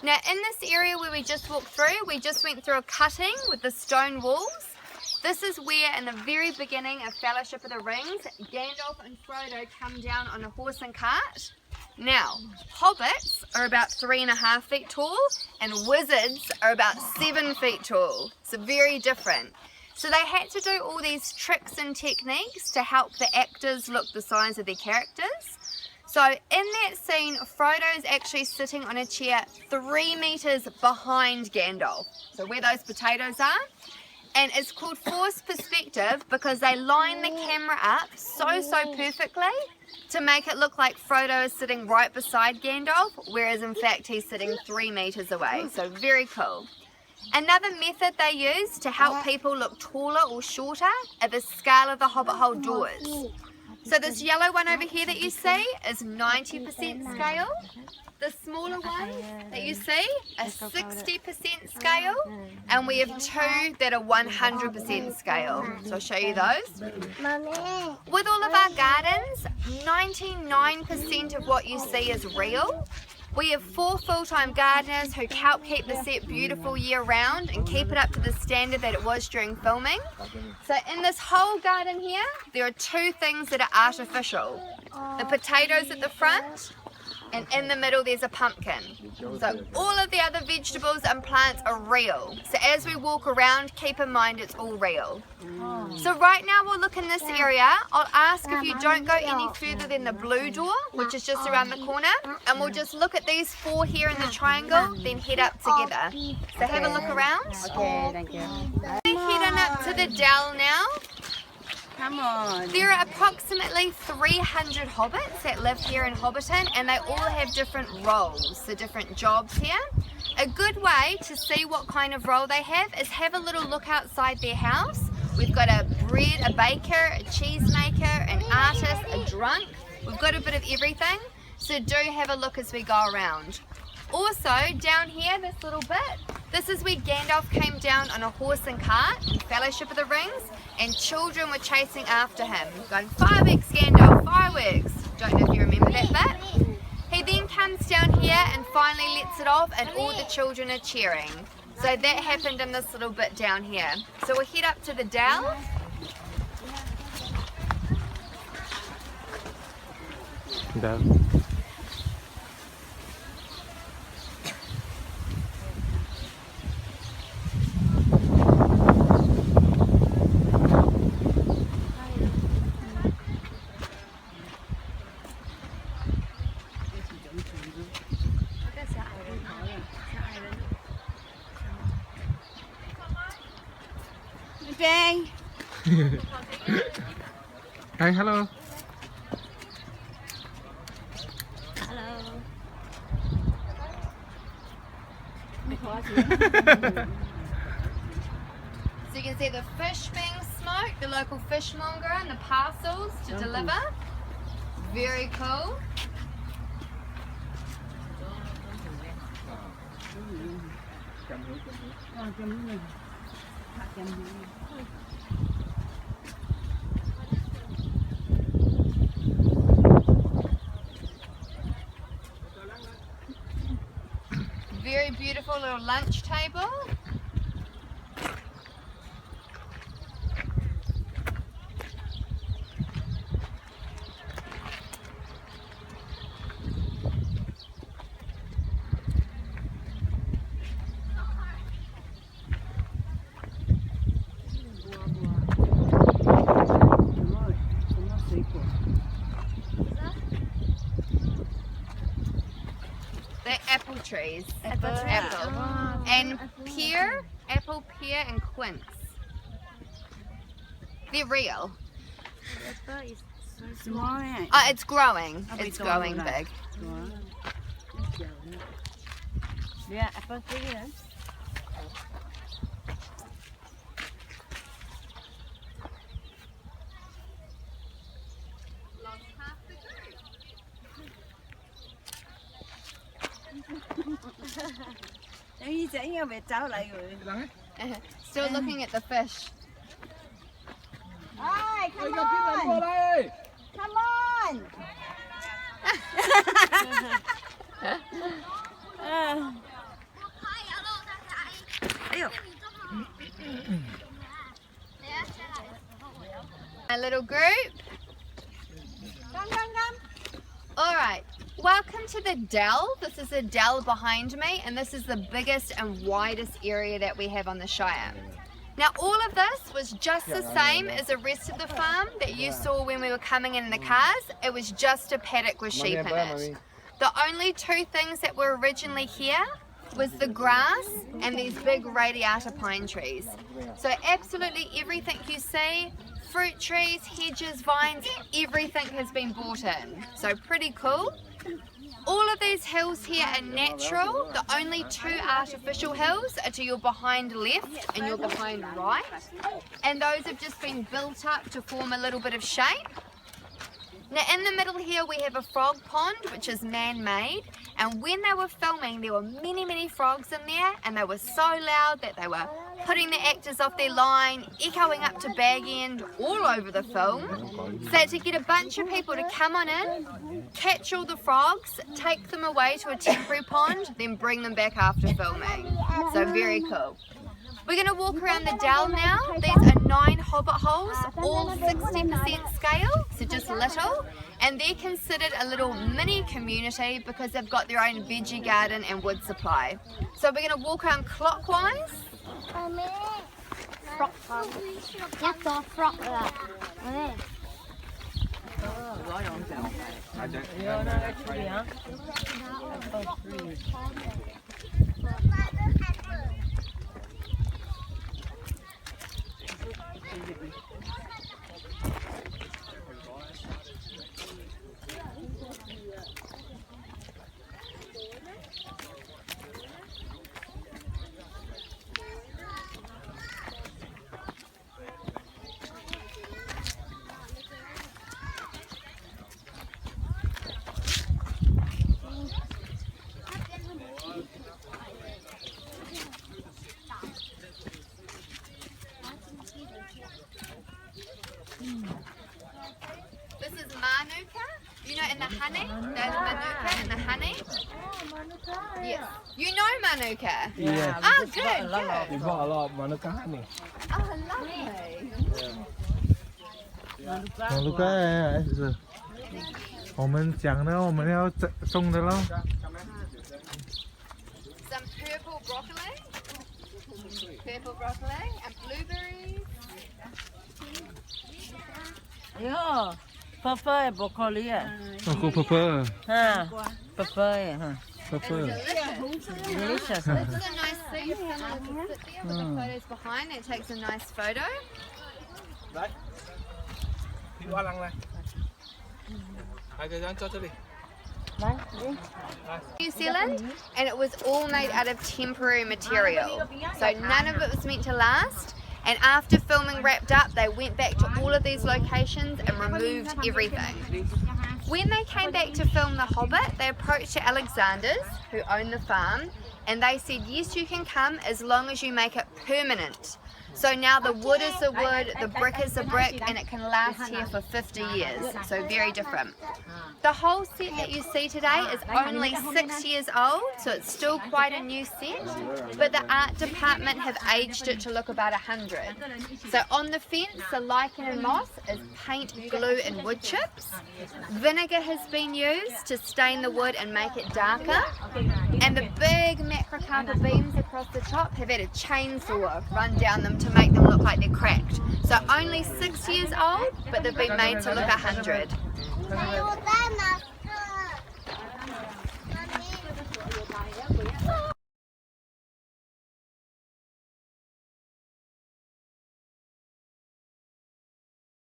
Now in this area where we just walked through, we just went through a cutting with the stone walls. This is where in the very beginning of Fellowship of the Rings, Gandalf and Frodo come down on a horse and cart. Now, hobbits are about 3.5 feet tall and wizards are about 7 feet tall. So very different. So they had to do all these tricks and techniques to help the actors look the size of their characters. So in that scene, Frodo is actually sitting on a chair 3 meters behind Gandalf. So where those potatoes are. And it's called forced perspective because they line the camera up so perfectly to make it look like Frodo is sitting right beside Gandalf, whereas in fact he's sitting 3 meters away. So very cool. Another method they use to help people look taller or shorter are the scale of the Hobbit hole doors. So this yellow one over here that you see is 90% scale. The smaller ones that you see are 60% scale, and we have 2 that are 100% scale. So I'll show you those. With all of our gardens, 99% of what you see is real. We have 4 full-time gardeners who help keep the set beautiful year-round and keep it up to the standard that it was during filming. So in this whole garden here, there are 2 things that are artificial. The potatoes at the front, and in the middle there's a pumpkin. So all of the other vegetables and plants are real. So as we walk around, keep in mind it's all real. So right now we'll look in this area. I'll ask if you don't go any further than the blue door, which is just around the corner, and we'll just look at these 4 here in the triangle, then head up together. So have a look around. Okay, thank you. We're heading up to the Dell now. Come on. There are approximately 300 hobbits that live here in Hobbiton, and they all have different roles, so different jobs here. A good way to see what kind of role they have is have a little look outside their house. We've got a baker, a cheesemaker, an artist, a drunk. We've got a bit of everything, so do have a look as we go around. Also, down here, this little bit, this is where Gandalf came down on a horse and cart in Fellowship of the Rings, and children were chasing after him, going, "Fireworks, Gandalf, fireworks!" Don't know if you remember that bit. He then comes down here and finally lets it off, and all the children are cheering. So that happened in this little bit down here. So we'll head up to the Dell. Dell. Okay. Hi, hello. So you can see the fish being smoked, the local fishmonger and the parcels to deliver. Very cool. Very beautiful little lunch table. They're apple trees. Apple. And pear, apple, pear, and quince. They're real. It's growing. It's growing big. Yeah, apple tree. Still looking at the fish. Hi, come on! Come on! My little group. Alright, welcome to the Dell. This is the Dell behind me, and this is the biggest and widest area that we have on the Shire. Now all of this was just the same as the rest of the farm that you saw when we were coming in the cars. It was just a paddock with sheep in it. The only two things that were originally here was the grass and these big radiata pine trees. So absolutely everything you see, fruit trees, hedges, vines, everything has been brought in. So pretty cool. All of these hills here are natural. The only two artificial hills are to your behind left and your behind right. And those have just been built up to form a little bit of shape. Now in the middle here we have a frog pond, which is man-made, and when they were filming there were many frogs in there, and they were so loud that they were putting the actors off their line, echoing up to bag end all over the film. So to get a bunch of people to come on in, catch all the frogs, take them away to a temporary pond, then bring them back after filming. So very cool. We're going to walk around the Dell now. These are 9 hobbit holes, all 60% scale, so just little. And they're considered a little mini community because they've got their own veggie garden and wood supply. So we're going to walk around clockwise. This is manuka, you know, in the honey. There's manuka in the honey. Yes. You know manuka? Yeah. Oh, good. We bought a lot of manuka honey. Oh, lovely. Manuka 是我们讲的，我们要种的咯。 Some purple broccoli. Purple broccoli and blueberries. Yo, purple broccoli. Aku purple. Purple. Purple. Delicious. This is a nice seat for someone to sit there with the photos behind. It takes a nice photo. Đấy. Thì qua lăng này. Hai cái dán cho đi. New Zealand, and it was all made out of temporary material. So none of it was meant to last. And after filming wrapped up, they went back to all of these locations and removed everything. When they came back to film The Hobbit, they approached the Alexanders, who own the farm, and they said, yes, you can come as long as you make it permanent. So now the wood is the wood, the brick is the brick, and it can last here for 50 years. So very different. The whole set that you see today is only 6 years old, so it's still quite a new set, but the art department have aged it to look about 100. So on the fence, the lichen and moss is paint, glue and wood chips. Vinegar has been used to stain the wood and make it darker, and the big macrocarpa beams across the top have had a chainsaw run down them to make them look like they're cracked. So only 6 years old, but they've been made to look 100.